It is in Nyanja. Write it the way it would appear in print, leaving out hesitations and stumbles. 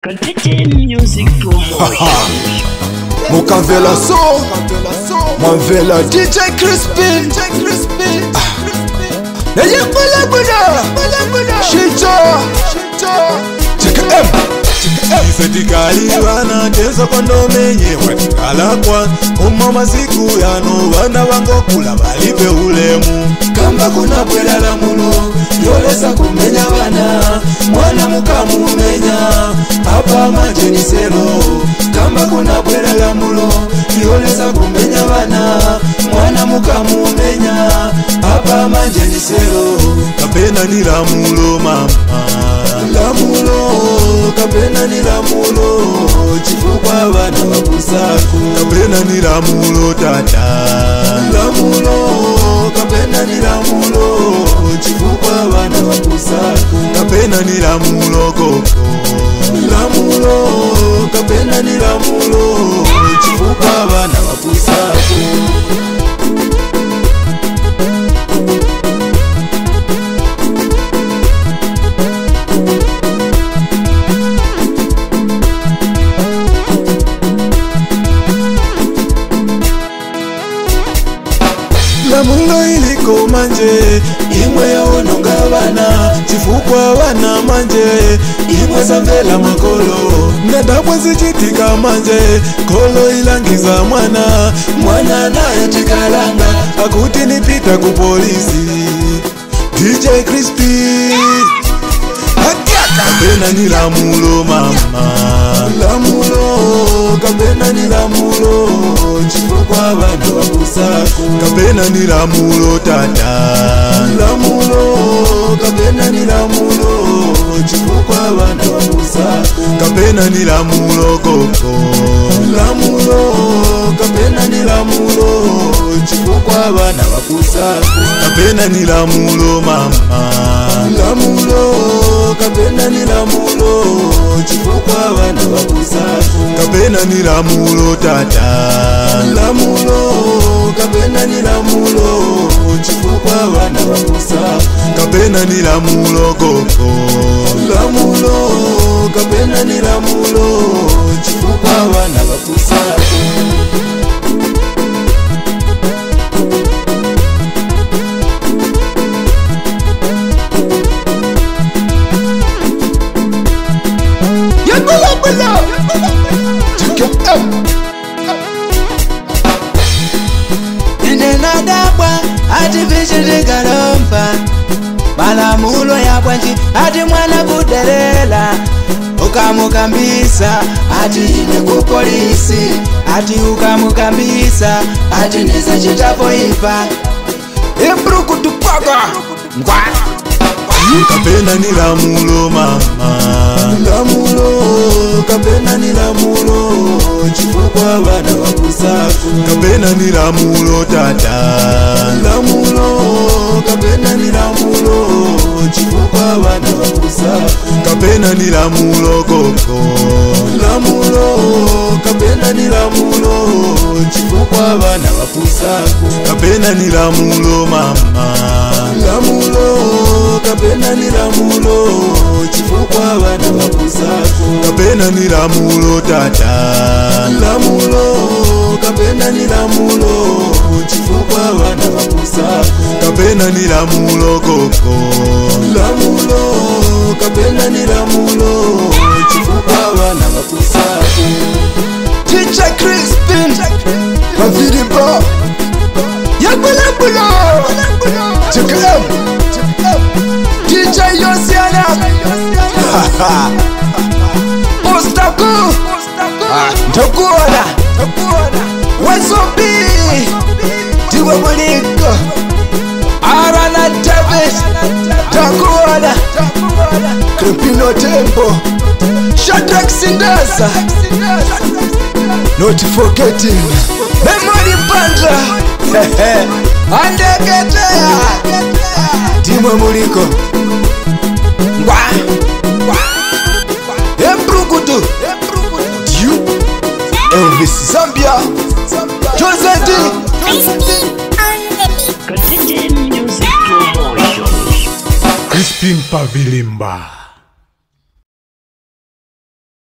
Contagion Music Promotion. Mukavela so, Mavela DJ Crispin. Neye bula Shito TKM. Isetikali wana tezo kondomenye watikala kwa umama siku yano wana wangokula balipe ulemu Kamba kuna bwela la muno yolesa kumenya wana mwana mukamumenya hapa majeni sero. Kamba kuna bwela la muno yolesa kumenya wana mwana mukamumenya hapa majeni sero. Kapena ni lamulo mama Lamulo, kapena ni lamulo chifukwa wana wakusaku. Kapena ni lamulo tata Lamulo, kapena ni lamulo chifukwa wana wakusaku. Kapena ni lamulo koko Lamulo, kapena ni lamulo chifukwa wana wakusaku. Lamulo iliko manje Imwe yaononga wana chifukwa wana manje imwe zamvela makolo. Nadabwa zichitika manje kolo ilangiza mwana Mwana naye tikalanga akuti nipita ku polisi DJ Crispin. Kapena ni lamulo mama Lamulo, kapena ni lamulo chifukwa wana wakusaku. Kapena ni lamulo tata Lamulo, kapena ni lamulo chifukwa wana wakusaku. Kapena ni lamulo koko Lamulo, kapena ni lamulo chifukwa wana wakusaku. Kapena ni lamulo mama Lamulo, kapena ni lamulo chifukwa wana wakusaku. Kapena ni lamulo tata Lamulo, kapena ni lamulo chifukwa wana wakusaku. Kapena ni lamulo koko Lamulo, kapena ni lamulo chifukwa wana wakusaku. Nadabwa ati vishiri galompa malamulo ya bwanji ati mwana kuderela ukamukambisa ati ine ku polisi ati ukamukambisa ati neza chitapoipa impruku tupaka ngwa. Kapena ni lamulo mama Lamulo, kapena ni lamulo chifukwa wana wakusaku. Kapena ni lamulo tata Lamulo, kapena ni lamulo chifukwa wana wakusaku. Kapena ni lamulo koko Lamulo, kapena ni lamulo chifukwa wana wakusaku. Kapena ni lamulo mama Lamulo, kapena ni lamulo chifukwa wana wakusaku. Kapena ni lamulo tata Lamulo, kapena ni lamulo chifukwa wana wakusaku. Kapena ni lamulo koko Lamulo, kapena ni lamulo chifukwa wana wakusaku. DJ Crispin Mavirimba Yakulambula TKM DJ Yosiana Ustaku Ntakuona Wezobi Tiwe Muliko Arana David Ntakuona Krepino Tempo Shadrack Sindasa Not forgetting Memory Bandra Andeketea Timwe Muliko Ngwa Embrukutu You Elvis Zambia Jose D Contagion Music Promotion. Crispin Pavilimba.